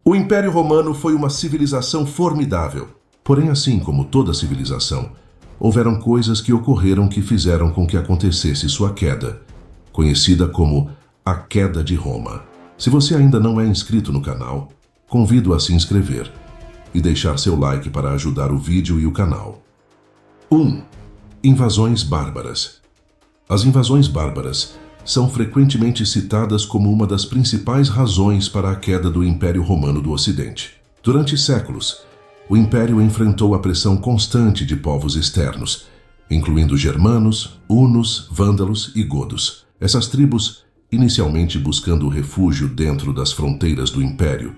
O Império Romano foi uma civilização formidável. Porém, assim como toda civilização, houveram coisas que ocorreram que fizeram com que acontecesse sua queda, conhecida como a Queda de Roma. Se você ainda não é inscrito no canal, convido a se inscrever e deixar seu like para ajudar o vídeo e o canal. 1. Invasões bárbaras. As invasões bárbaras são frequentemente citadas como uma das principais razões para a queda do Império Romano do Ocidente. Durante séculos, o Império enfrentou a pressão constante de povos externos, incluindo germanos, hunos, vândalos e godos. Essas tribos, inicialmente buscando refúgio dentro das fronteiras do Império,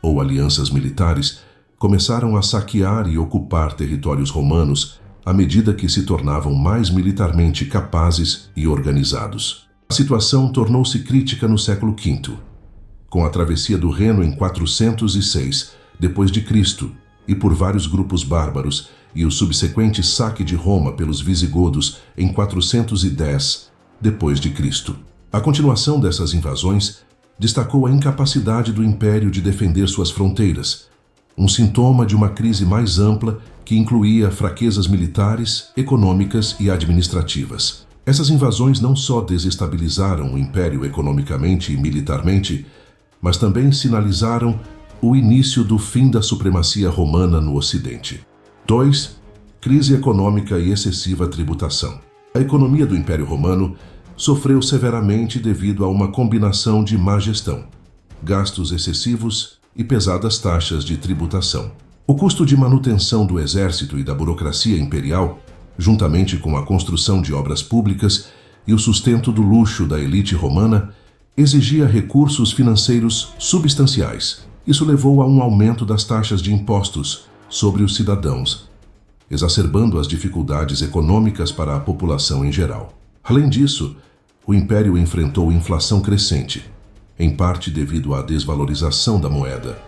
ou alianças militares, começaram a saquear e ocupar territórios romanos à medida que se tornavam mais militarmente capazes e organizados. A situação tornou-se crítica no século V, com a travessia do Reno em 406 d.C. e por vários grupos bárbaros e o subsequente saque de Roma pelos visigodos em 410 d.C. A continuação dessas invasões destacou a incapacidade do Império de defender suas fronteiras, um sintoma de uma crise mais ampla que incluía fraquezas militares, econômicas e administrativas. Essas invasões não só desestabilizaram o Império economicamente e militarmente, mas também sinalizaram o início do fim da supremacia romana no Ocidente. 2. Crise econômica e excessiva tributação. A economia do Império Romano sofreu severamente devido a uma combinação de má gestão, gastos excessivos e pesadas taxas de tributação. O custo de manutenção do exército e da burocracia imperial, juntamente com a construção de obras públicas e o sustento do luxo da elite romana, exigia recursos financeiros substanciais. Isso levou a um aumento das taxas de impostos sobre os cidadãos, exacerbando as dificuldades econômicas para a população em geral. Além disso, o Império enfrentou inflação crescente, em parte devido à desvalorização da moeda,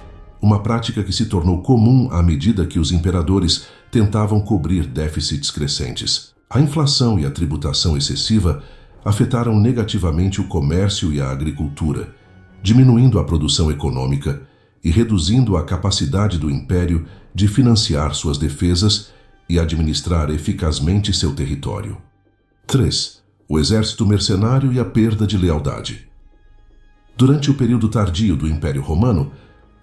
uma prática que se tornou comum à medida que os imperadores tentavam cobrir déficits crescentes. A inflação e a tributação excessiva afetaram negativamente o comércio e a agricultura, diminuindo a produção econômica e reduzindo a capacidade do Império de financiar suas defesas e administrar eficazmente seu território. 3. O exército mercenário e a perda de lealdade. Durante o período tardio do Império Romano,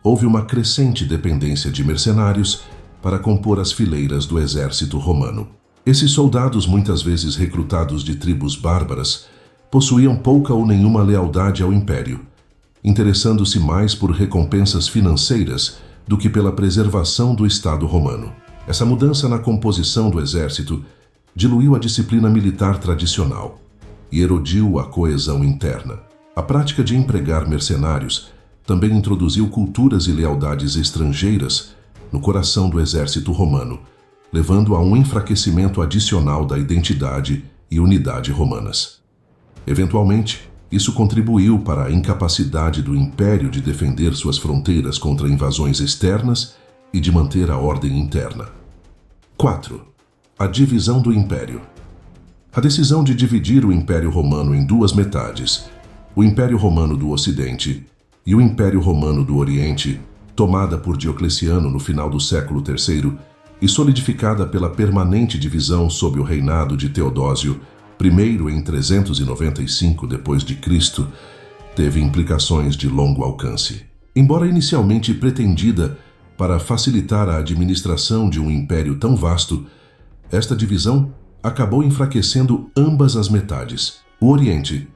houve uma crescente dependência de mercenários para compor as fileiras do exército romano. Esses soldados, muitas vezes recrutados de tribos bárbaras, possuíam pouca ou nenhuma lealdade ao Império, interessando-se mais por recompensas financeiras do que pela preservação do Estado romano. Essa mudança na composição do exército diluiu a disciplina militar tradicional e erodiu a coesão interna. A prática de empregar mercenários também introduziu culturas e lealdades estrangeiras no coração do exército romano, levando a um enfraquecimento adicional da identidade e unidade romanas. Eventualmente, isso contribuiu para a incapacidade do Império de defender suas fronteiras contra invasões externas e de manter a ordem interna. 4. A divisão do Império. A decisão de dividir o Império Romano em duas metades, o Império Romano do Ocidente e o Império Romano do Oriente, tomada por Diocleciano no final do século III e solidificada pela permanente divisão sob o reinado de Teodósio I em 395 d.C., teve implicações de longo alcance. Embora inicialmente pretendida para facilitar a administração de um império tão vasto, esta divisão acabou enfraquecendo ambas as metades. O Oriente,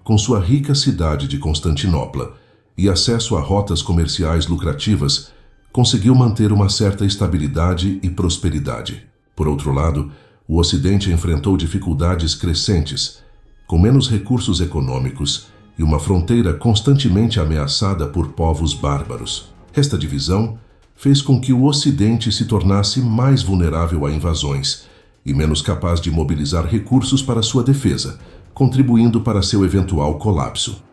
com sua rica cidade de Constantinopla e acesso a rotas comerciais lucrativas, conseguiu manter uma certa estabilidade e prosperidade. Por outro lado, o Ocidente enfrentou dificuldades crescentes, com menos recursos econômicos e uma fronteira constantemente ameaçada por povos bárbaros. Esta divisão fez com que o Ocidente se tornasse mais vulnerável a invasões e menos capaz de mobilizar recursos para sua defesa, contribuindo para seu eventual colapso.